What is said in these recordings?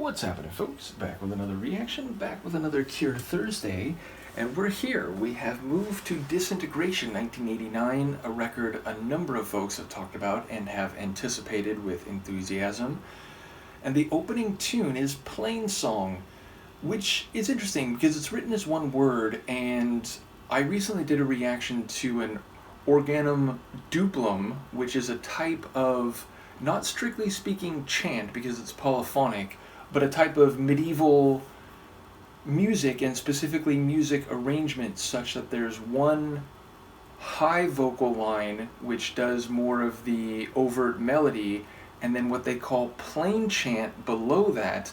What's happening, folks? Back with another reaction, back with another Cure Thursday, and we're here. We have moved to Disintegration 1989, a record a number of folks have talked about and have anticipated with enthusiasm. And the opening tune is Plainsong, which is interesting because it's written as one word, and I recently did a reaction to an organum duplum, which is a type of, not strictly speaking, chant because it's polyphonic, but a type of medieval music, and specifically music arrangement, such that there's one high vocal line which does more of the overt melody, and then what they call plain chant below that,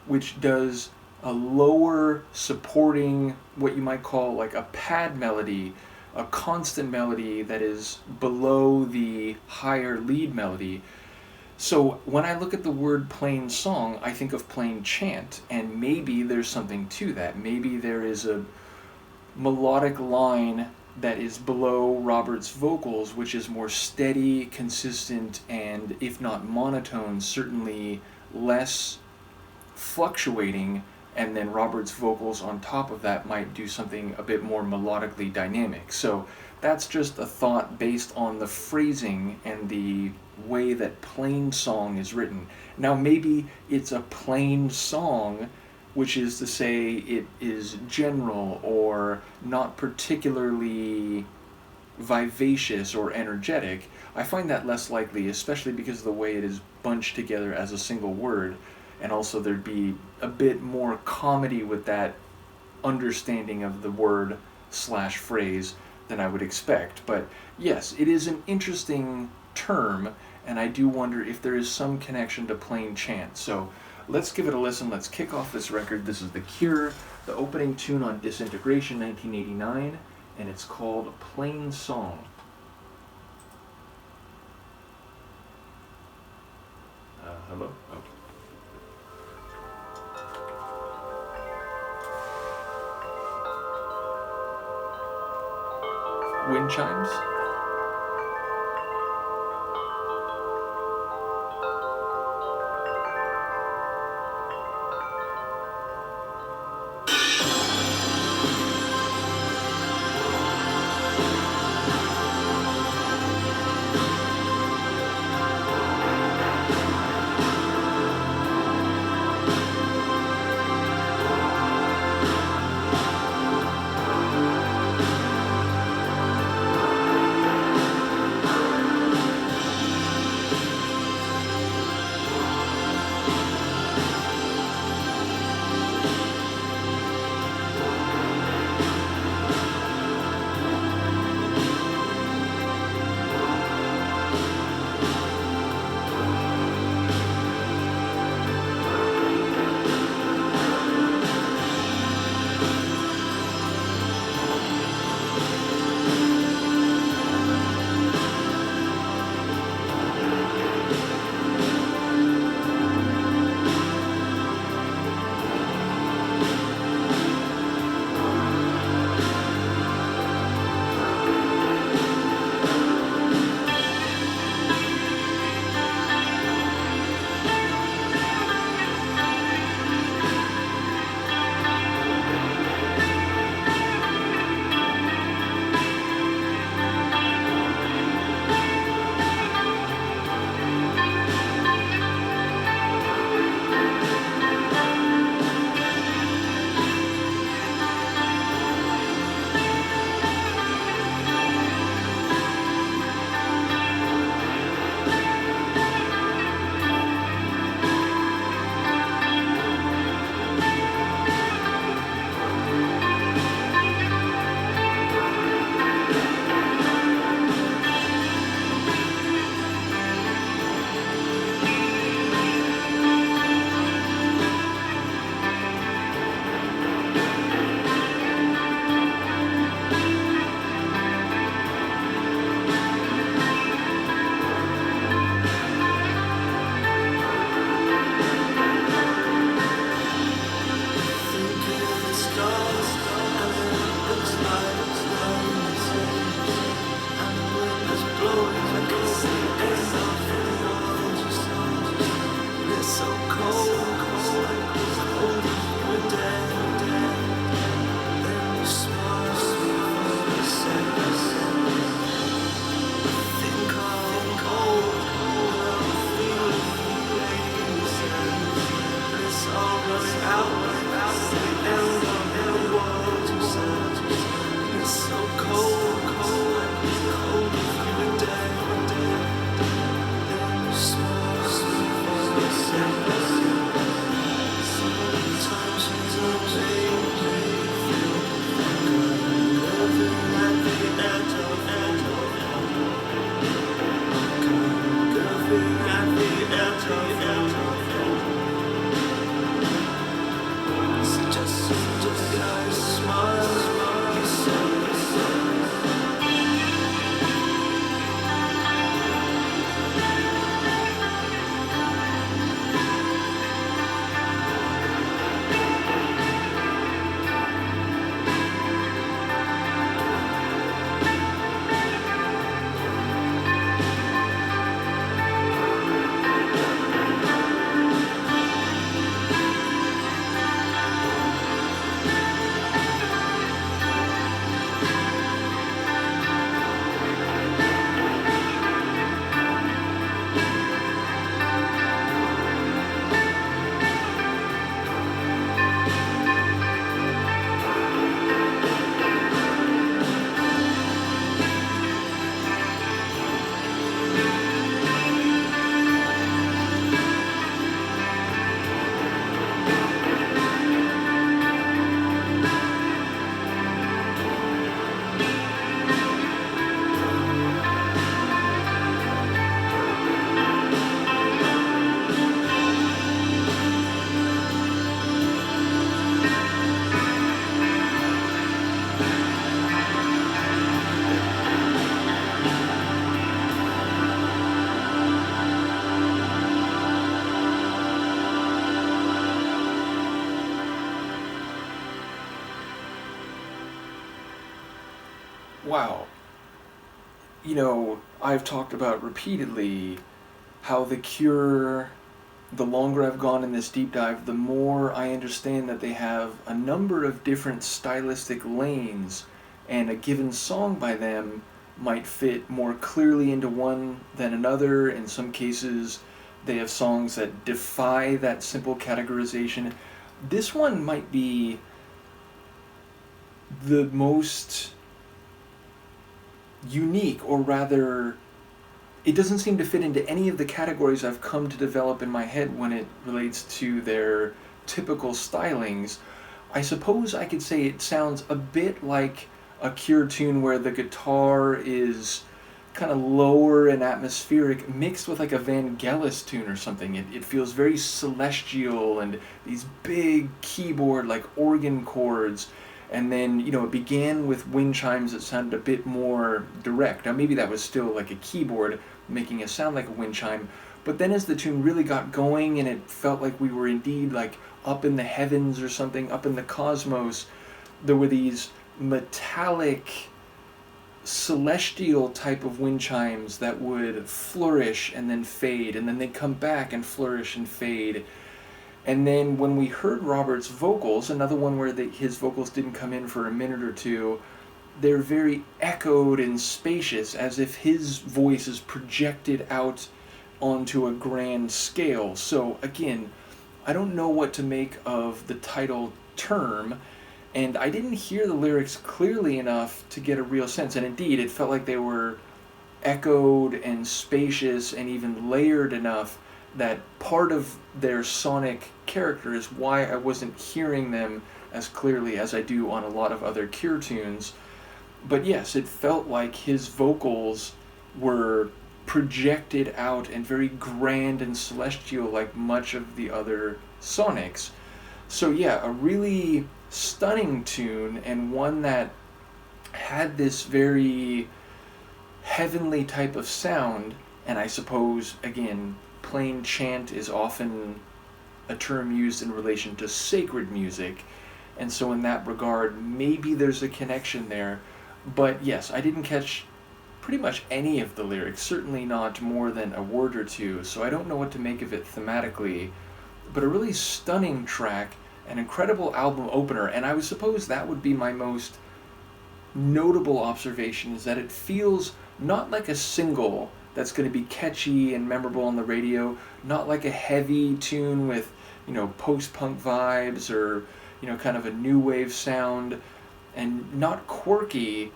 which does a lower supporting, what you might call like a pad melody, a constant melody that is below the higher lead melody. So when I look at the word plain song, I think of plain chant, and maybe there's something to that. Maybe there is a melodic line that is below Robert's vocals, which is more steady, consistent, and if not monotone, certainly less fluctuating, and then Robert's vocals on top of that might do something a bit more melodically dynamic. So that's just a thought based on the phrasing and the way that plain song is written. Now maybe it's a plain song, which is to say it is general or not particularly vivacious or energetic. I find that less likely, especially because of the way it is bunched together as a single word, and also there'd be a bit more comedy with that understanding of the word slash phrase than I would expect. But yes, it is an interesting term, and I do wonder if there is some connection to plain chant. So let's give it a listen. Let's kick off this record. This is The Cure, the opening tune on Disintegration 1989, and it's called Plainsong. Hello? Okay. Wind chimes. wow. I've talked about repeatedly how The Cure, the longer I've gone in this deep dive, the more I understand that they have a number of different stylistic lanes, and a given song by them might fit more clearly into one than another. In some cases, they have songs that defy that simple categorization. This one might be the most unique, or rather, it doesn't seem to fit into any of the categories I've come to develop in my head when it relates to their typical stylings. I suppose I could say it sounds a bit like a Cure tune where the guitar is kind of lower and atmospheric, mixed with like a Vangelis tune or something. It feels very celestial, and these big keyboard, like organ chords. And then, it began with wind chimes that sounded a bit more direct. Now, maybe that was still like a keyboard making it sound like a wind chime. But then as the tune really got going and it felt like we were indeed like up in the heavens or something, up in the cosmos, there were these metallic, celestial type of wind chimes that would flourish and then fade, and then they'd come back and flourish and fade. And then when we heard Robert's vocals, another one where his vocals didn't come in for a minute or two, they're very echoed and spacious, as if his voice is projected out onto a grand scale. So again, I don't know what to make of the title term, and I didn't hear the lyrics clearly enough to get a real sense. And indeed, it felt like they were echoed and spacious and even layered enough that part of their sonic character is why I wasn't hearing them as clearly as I do on a lot of other Cure tunes. But yes, it felt like his vocals were projected out and very grand and celestial, like much of the other Sonics. So yeah, a really stunning tune, and one that had this very heavenly type of sound. And I suppose, again, plain chant is often a term used in relation to sacred music, and so in that regard, maybe there's a connection there. But yes, I didn't catch pretty much any of the lyrics, certainly not more than a word or two, so I don't know what to make of it thematically. But a really stunning track, an incredible album opener, and I would suppose that would be my most notable observation, is that it feels not like a single that's going to be catchy and memorable on the radio, not like a heavy tune with, post-punk vibes or, kind of a new wave sound, and not quirky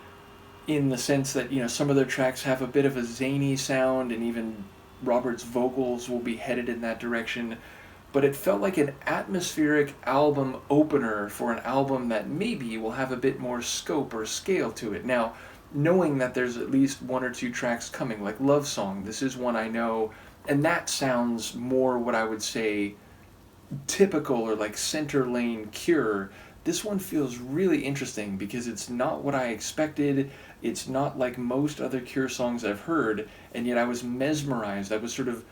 in the sense that, some of their tracks have a bit of a zany sound, and even Robert's vocals will be headed in that direction. But it felt like an atmospheric album opener for an album that maybe will have a bit more scope or scale to it. Now, knowing that there's at least one or two tracks coming, like Love Song, this is one I know, and that sounds more what I would say typical or like center lane Cure. This one feels really interesting because it's not what I expected. It's not like most other Cure songs I've heard, and yet I was mesmerized. I was sort of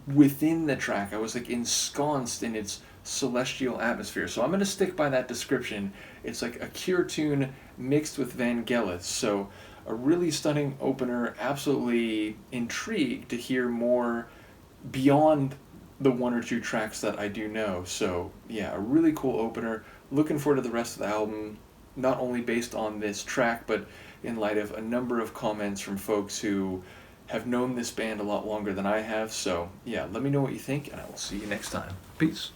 within the track. I was like ensconced in its celestial atmosphere. So I'm going to stick by that description. It's like a Cure tune mixed with Vangelis. So a really stunning opener, absolutely intrigued to hear more beyond the one or two tracks that I do know. So yeah, a really cool opener. Looking forward to the rest of the album, not only based on this track, but in light of a number of comments from folks who have known this band a lot longer than I have. So yeah, let me know what you think, and I will see you next time. Peace.